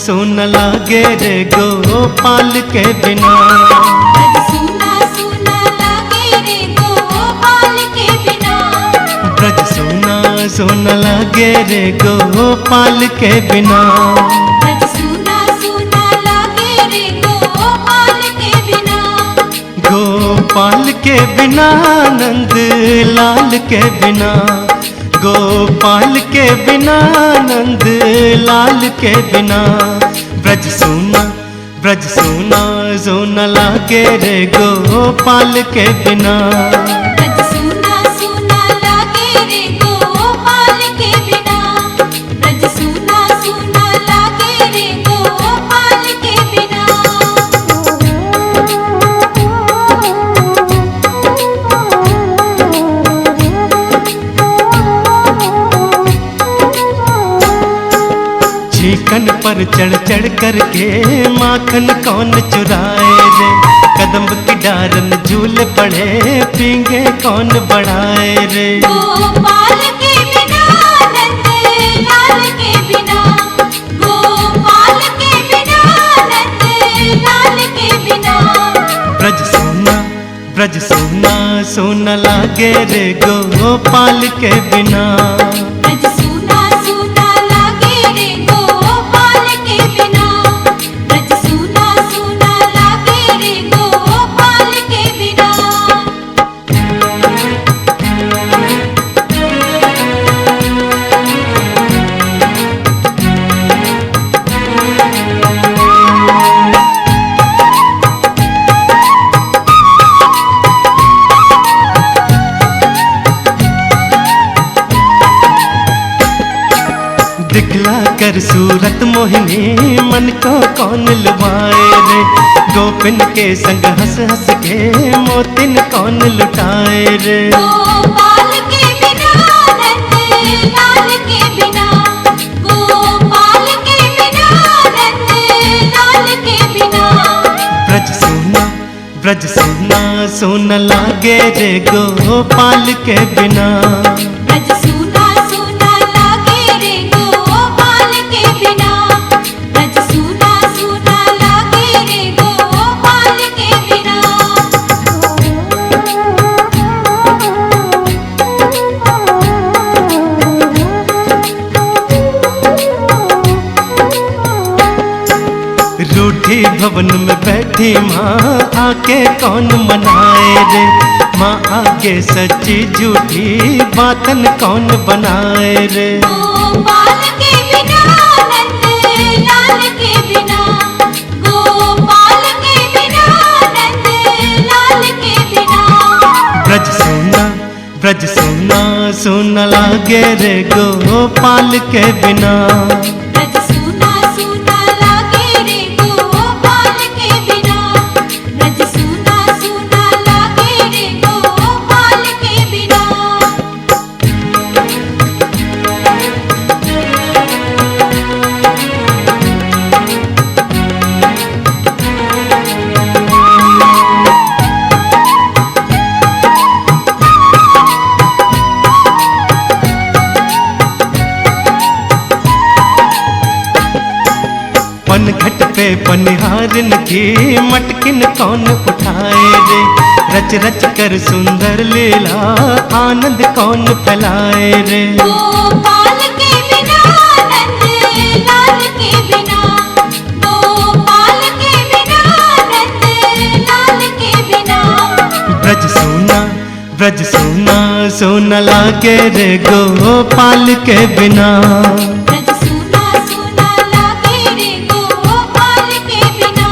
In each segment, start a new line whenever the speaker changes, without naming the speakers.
सुन लागे रे गोपाल के बिना।
ब्रज सूना सूना लागे रे गोपाल के बिना।
ब्रज सुना सुन लागे रे गोपाल के बिना।
ब्रज सूना सूना लागे रे गोपाल के बिना।
गोपाल के बिना नंद लाल के बिना। गोपाल के बिना नंद लाल के बिना। ब्रज सुना सुन लागे रे गोपाल के बिना।
ब्रज सूना सूना लागे रे गोपाल के बिना। ब्रज सूना सूना लागे रे गोपाल के बिना।
चिकन पर चढ़ चढ़ करके माखन कौन चुराए रे। कदम की डारन झूल पड़े पींगे कौन बढ़ाए रे।
गोपाल के बिना नंद लाल के बिना। गोपाल के बिना नंद लाल के बिना।
ब्रज सुना सुन लागे रे गोपाल के बिना।
ब्रज सूना सूना लागे रे गोपाल के बिना। ब्रज सूना सूना लागे रे गोपाल के बिना। दिखला कर सूरत मोहिनी मन को कौन लुभाए रे। गोपिन के संग हंस हंस के मोतिन कौन लुटाए रे। गोपाल के बिना नंद लाल के बिना। गोपाल के बिना नंद लाल के बिना।
ब्रज सुना सुन लागे रे गोपाल के बिना।
ब्रज सूना सूना लागे रे गोपाल के बिना। ब्रज सूना सूना लागे रे गोपाल के बिना।
रूठी भवन में बैठी माँ आके कौन मनाए रे। माँ आगे सच्ची झूठी बातन कौन बनाए रे।
गोपाल के बिना नंद लाल के बिना। गोपाल के बिना नंद लाल के बिना।
ब्रज सुना सुन लागे रे गोपाल के बिना।
ब्रज सूना सूना लागे रे गोपाल के बिना। ब्रज सूना सूना लागे रे गोपाल के बिना। पनघट पे पनिहारन की मटकिन कौन उठाए रे। रच रच कर सुंदर लीला आनंद कौन फैलाए रे। गोपाल के बिना नंद लाल के बिना। गोपाल के बिना नंद लाल के बिना।
ब्रज सुना सुन लागे रे गोपाल के बिना।
ब्रज सूना सूना लागे रे गोपाल के बिना।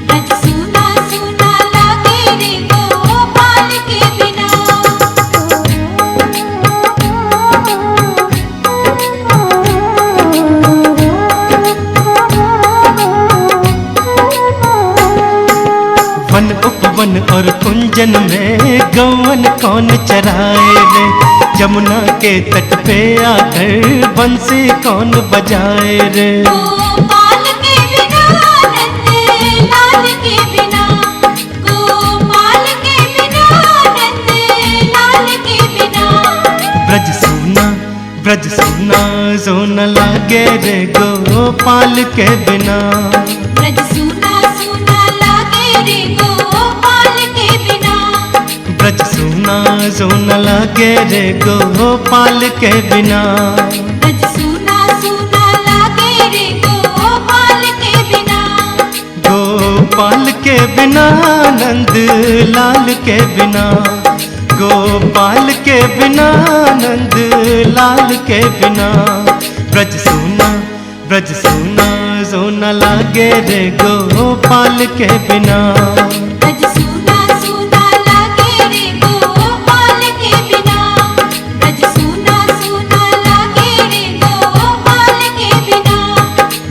ब्रज सूना सूना लागे रे गोपाल के बिना।
वन उपवन और कुंजन में गौवन कौन चराए रे। जमुना के तट पे आकर बंसी कौन बजाए रे।
गोपाल के बिना नंद लाल के बिना। गोपाल के बिना नंद लाल के बिना।
ब्रज सुना सुन लागे रे गोपाल गोपाल के बिना।
ब्रज सूना सूना लागे रे गोपाल के बिना।
ब्रज सूना सूना लागे रे गोपाल के बिना।
ब्रज सूना सूना लागे रे गोपाल के बिना।
गोपाल के बिना नंद लाल के बिना। गोपाल के बिना नंद लाल के बिना। ब्रज सूना सोना लागे रे गोपाल के बिना।
ब्रज सूना सूना लागे रे गोपाल के बिना। ब्रज सूना सूना लागे रे गोपाल के बिना।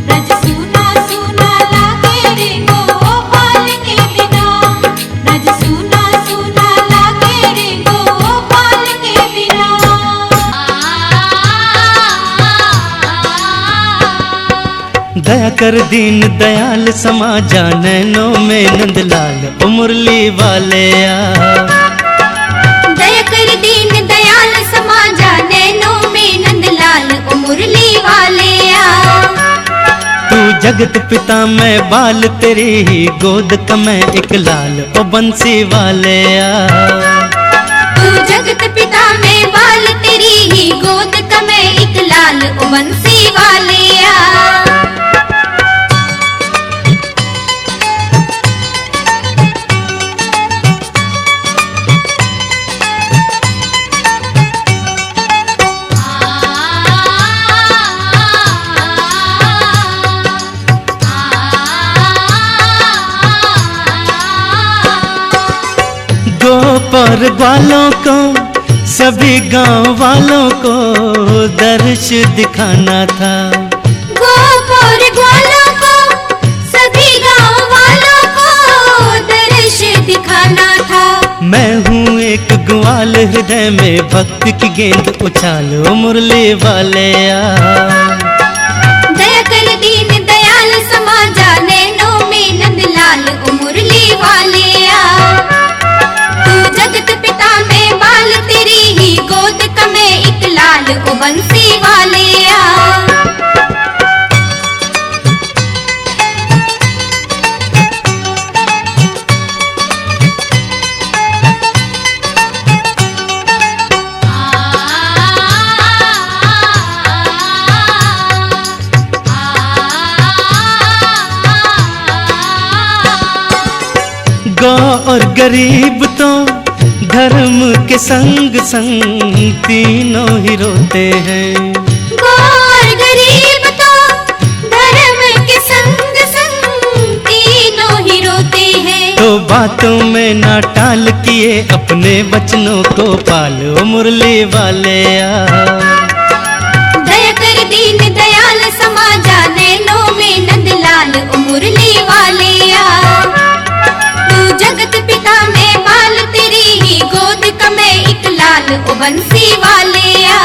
ब्रज सूना सूना लागे रे गोपाल के बिना। ब्रज सूना सूना लागे रे गोपाल के बिना।
दया कर दीन दयाल समाजा नैनों में नंदलाल ओ मुरली वाले आ।
दया कर दीन दयाल समाजा नैनों में नंदलाल ओ मुरली वाले आ।
तू जगत पिता मैं बाल तेरी ही गोद का मैं एक लाल ओ बंसी वाले आ।
तू जगत पिता में बाल तेरी ही गोद का मैं एक लाल ओ बंसी वाले आ।
गोपर वालों को सभी गांव वालों को दर्श दिखाना था।
गोपर वालों को सभी गांव वालों को दर्श दिखाना था।
मैं हूँ एक ग्वाल हृदय में भक्ति की गेंद उछालो मुरली वाले आ।
दया कर दीन दयाल समाजा नैनों में नंदलाल ओ मुरली वाले आ। तू जगत पिता में बाल तेरी ही गोद का मैं एक लाल ओ बंसी वाले आ।
गौ और गरीब तो धर्म के संग संग तीनों ही रोते हैं।
गौ और गरीब तो धर्म के संग संग तीनों ही रोते हैं।
तो बातों में ना टाल किए अपने वचनों को पालो मुरली वाले आ।
दया कर दीन दयाल समाजा नैनों में नंदलाल ओ मुरली वाले आ। तू जगत पिता में बाल तेरी ही गोद का मैं एक लाल ओ बंसी वाले आ।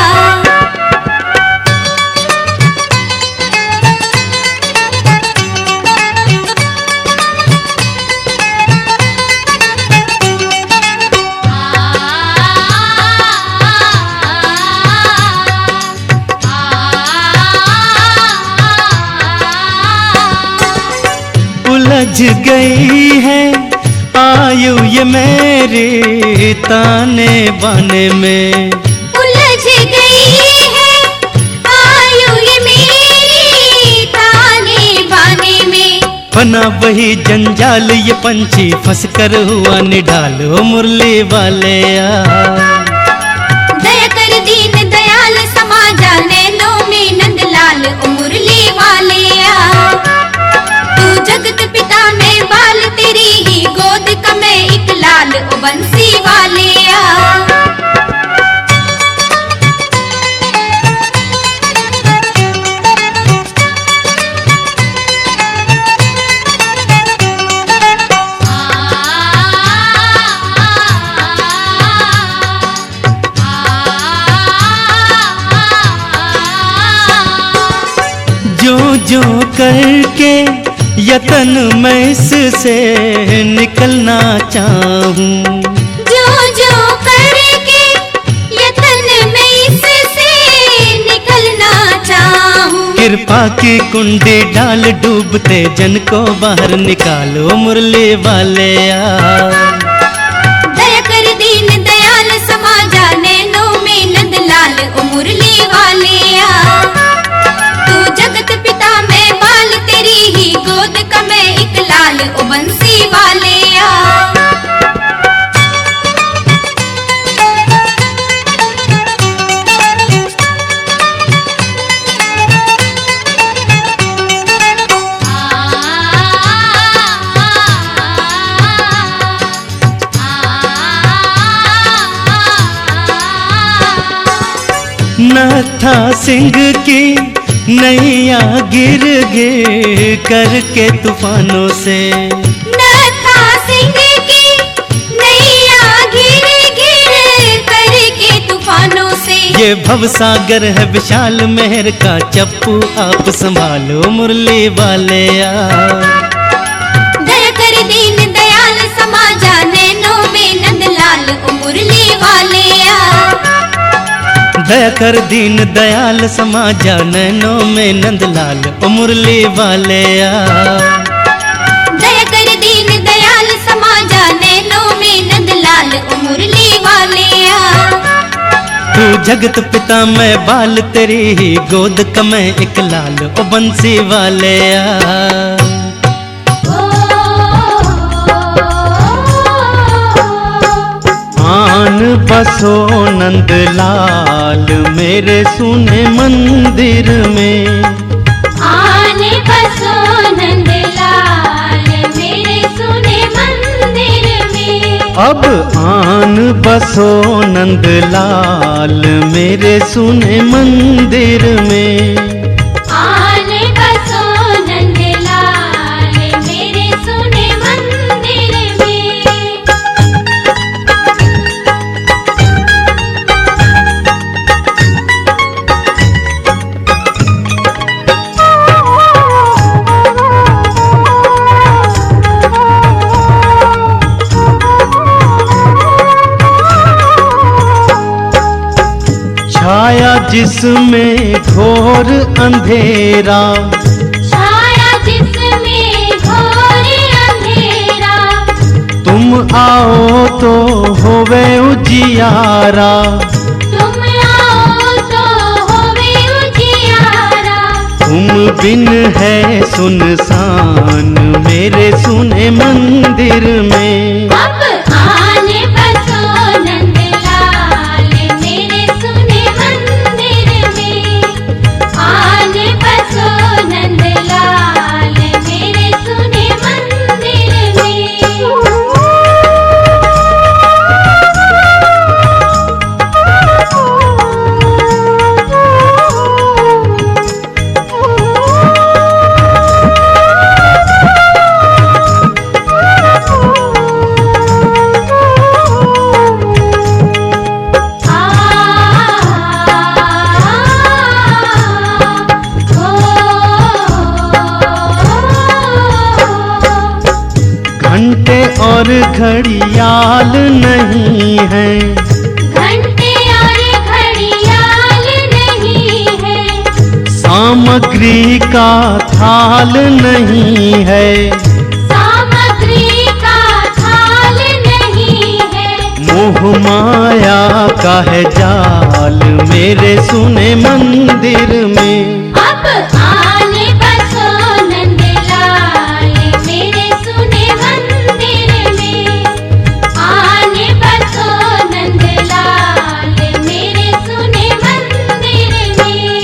उलझ गई है आयु ये मेरी ताने बाने में।
उलझ गई है आयु ये मेरी ताने बाने में।
बना वही जंजाल ये पंछी फंस कर हुआ निढाल ओ मुरली वाले आ।
दया कर दीन दयाल समाजा नैनों में नंदलाल ओ मुरली वाले आ। तू जगत पिता में बाल तेरी ही गोद का मैं एक लाल ओ बंसी वाले आ।
जो जो करके यतन मैं इससे निकलना चाहूं।
जो जो करके यतन मैं इससे निकलना चाहूं।
कृपा कृपा की कुंडी डाल डूबते जन को बाहर निकालो मुरली वाले
दया कर दीन दयाल समाजा नैनो में नंदलाल ओ मुरली वाले तू जगत पिता में बाल तेरी ही गोद का मैं एक लाल ओ बंसी वाले
नत्था सिंह की नैया गिर गिर करके तूफानों से
नत्था सिंह की नैया गिर गिर करके तूफानों से
ये भवसागर है विशाल मेहर का चप्पू आप संभालो मुरली वाले
दया कर दीन दयाल समाजा नैनो में नंदलाल ओ मुरली वाले
दया कर दीन दयाल समाजा नैनों में नंदलाल ओ मुरली वाले
दया कर दीन दयाल समाजा नैनो में नंदलाल ओ मुरली वाले
तू जगत पिता मैं बाल तेरी ही गोद का मैं एक लाल ओ बंसी वाले आन बसो नंदलाल मेरे सुने मंदिर में
आने बसो नंदलाल मेरे सुने मंदिर में
अब आन बसो नंदलाल मेरे सुने मंदिर में
आने बसो नंदलाल मेरे सुने मंदिर में
छाया जिसमें घोर अंधेरा
छाया जिसमें घोर अंधेरा
तुम आओ तो होवे उजियारा
तुम आओ तो होवे उजियारा
तुम बिन है सुनसान मेरे सुने मंदिर में
अब आने बसो नंदलाल मेरे सुने मंदिर में आने बसो नंदलाल मेरे सुने मंदिर
घंटे और घड़ियाल नहीं है
घंटे और घड़ियाल नहीं है
सामग्री का थाल नहीं है
सामग्री का थाल नहीं है
मोह माया का है जाल मेरे सुने मंदिर में
अब आने बसो नंदलाल मेरे सुने मंदिर में आने बसो नंदलाल मेरे सुने मंदिर में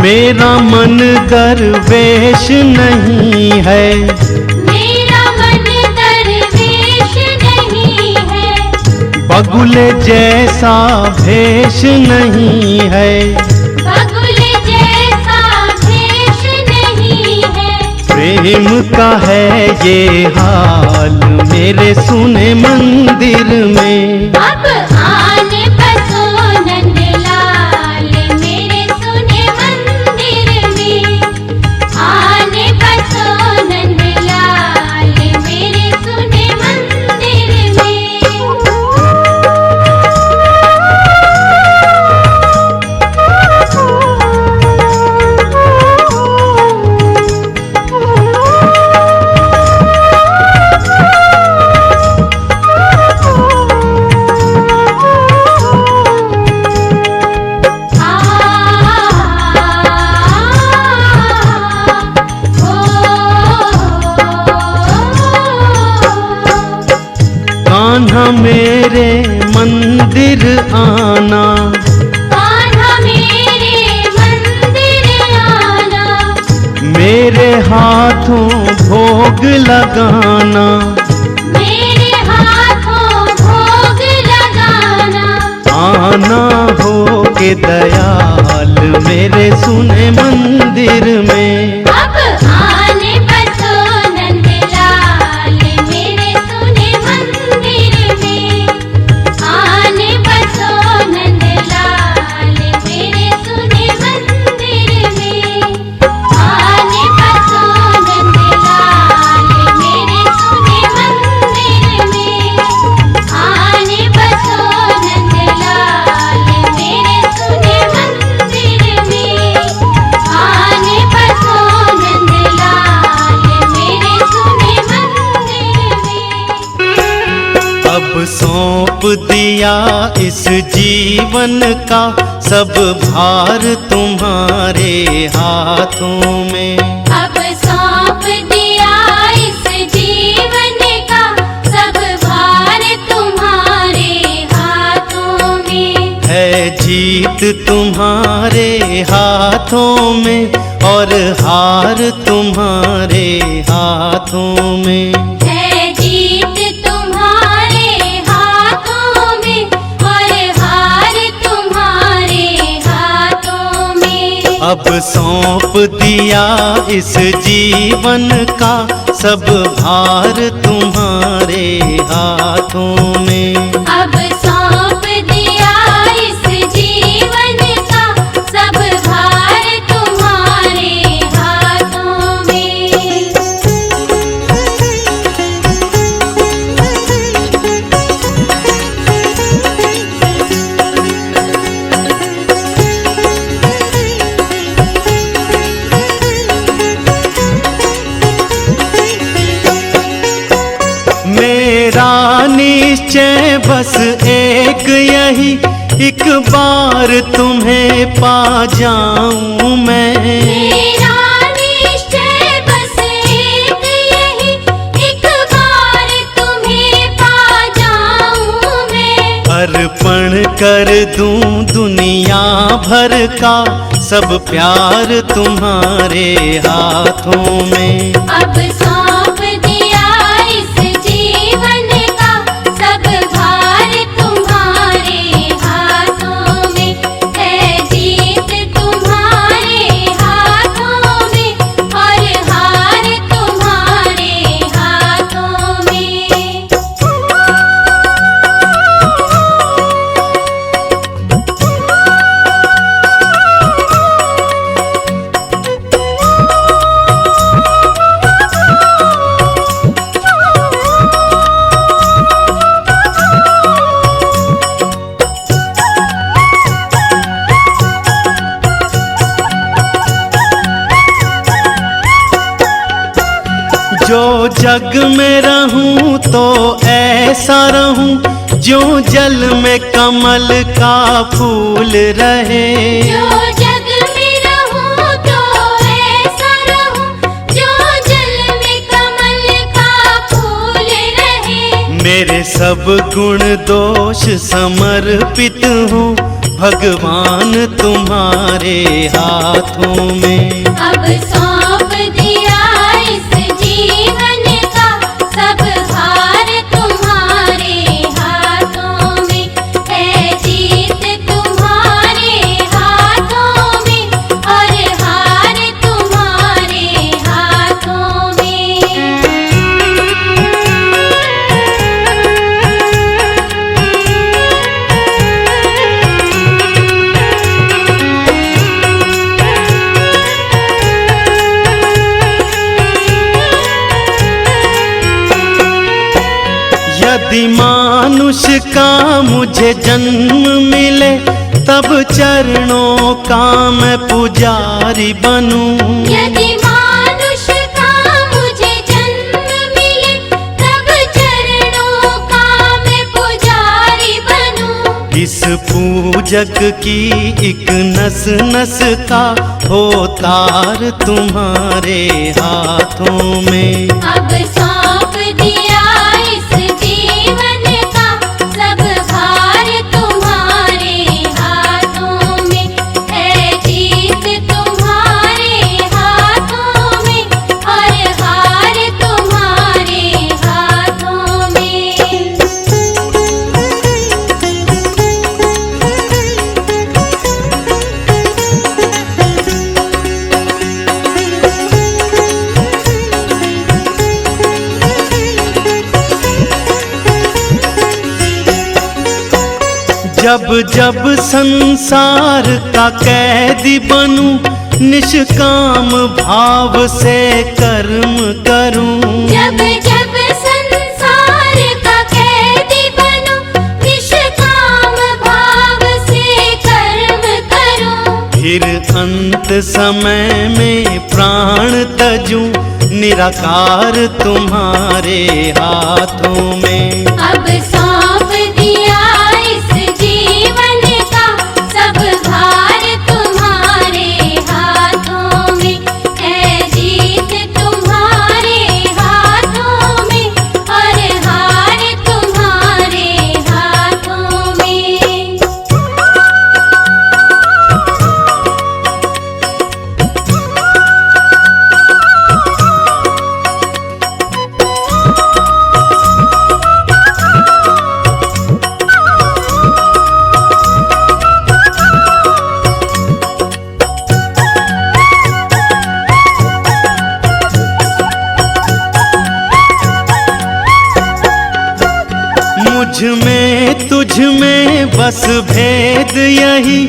मेरा मन दरवेश नहीं है
मेरा मन दरवेश नहीं है
बगुले जैसा भेष नहीं है
बगुल जैसा भेष नहीं है
प्रेम का है ये हाल मेरे सुने मंदिर में
अब आने बसो नंदलाल
हाथों भोग लगाना,
मेरे हाथों भोग लगाना।
आना हो के दयाल मेरे सुने मंदिर में।
अब आने बसो नंदलाल मेरे सुने मंदिर में। आने बसो नंदलाल मेरे सुने मंदिर में। आने बसो नंदलाल मेरे सुने मंदिर में। आने बसो नंदलाल मेरे सुने मंदिर में। आने बसो नंदलाल मेरे सुने मंदिर में।
अब सौंप दिया इस जीवन का सब भार तुम्हारे हाथों में।
अब सौंप दिया इस जीवन का सब भार तुम्हारे हाथों में।
है जीत तुम्हारे हाथों में और हार तुम्हारे हाथों में।
है जीत तुम्हारे हाथों में और हार तुम्हारे हाथों में।
अब सौंप दिया इस जीवन का सब भार तुम्हारे हाथों में।
अब सौंप दिया इस जीवन का सब भार तुम्हारे हाथों में।
मेरा निश्चय बस एक यही, एक बार तुम्हें पा जाऊं मैं।
मेरा निश्चय बस एक यही, एक बार तुम्हें पा जाऊं मैं।
अर्पण कर दूं दुनिया भर का सब प्यार तुम्हारे हाथों में।
अब सौंप दिया इस जीवन का सब भार तुम्हारे हाथों में। है जीत तुम्हारे हाथों में और हार तुम्हारे हाथों में।
जो जग में रहूं तो ऐसा रहूं जो जल में कमल का फूल रहे।
जो जग में रहूं तो ऐसा रहूं जो जल में कमल का फूल रहे।
मेरे सब गुण दोष समर्पित हूँ भगवान तुम्हारे हाथों में।
अब सौंप दिया इस जीवन का सब भार तुम्हारे हाथों में। है जीत तुम्हारे हाथों में और हार तुम्हारे हाथों में।
यदि मानुष का मुझे जन्म मिले तब चरणों का मैं पुजारी बनूं।
यदि मानुष का मुझे जन्म मिले तब चरणों का मैं पुजारी बनूं।
इस पूजक की एक नस नस का हो तार तुम्हारे हाथों में।
अब सौंप दिया इस जीवन का सब भार तुम्हारे हाथों में। है जीत तुम्हारे हाथों में
जब जब संसार का कैदी बनूं, निष्काम भाव से कर्म करूं।
जब जब संसार का कैदी बनूं, निष्काम भाव से कर्म करूं।
फिर अंत समय में प्राण तजूं, निराकार तुम्हारे हाथों में।
अब सौंप दिया इस जीवन का सब भार तुम्हारे हाथों में। है जीत तुम्हारे हाथों में और हार तुम्हारे हाथों में।
मुझ में तुझ में बस भेद यही,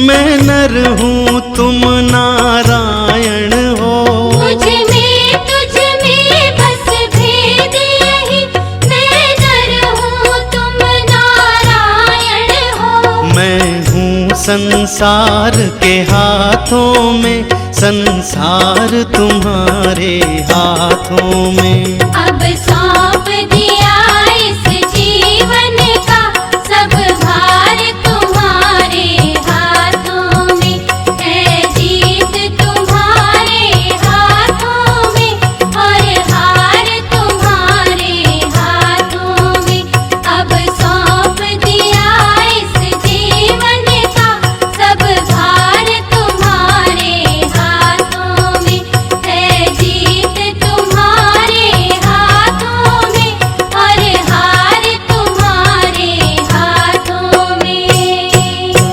मैं नर हूँ तुम नारायण हो।
मुझ में तुझ में बस भेद यही, मैं नर हूँ तुम नारायण हो।
मैं हूँ संसार के हाथों में, संसार तुम्हारे हाथों में।
अब सौंप दिया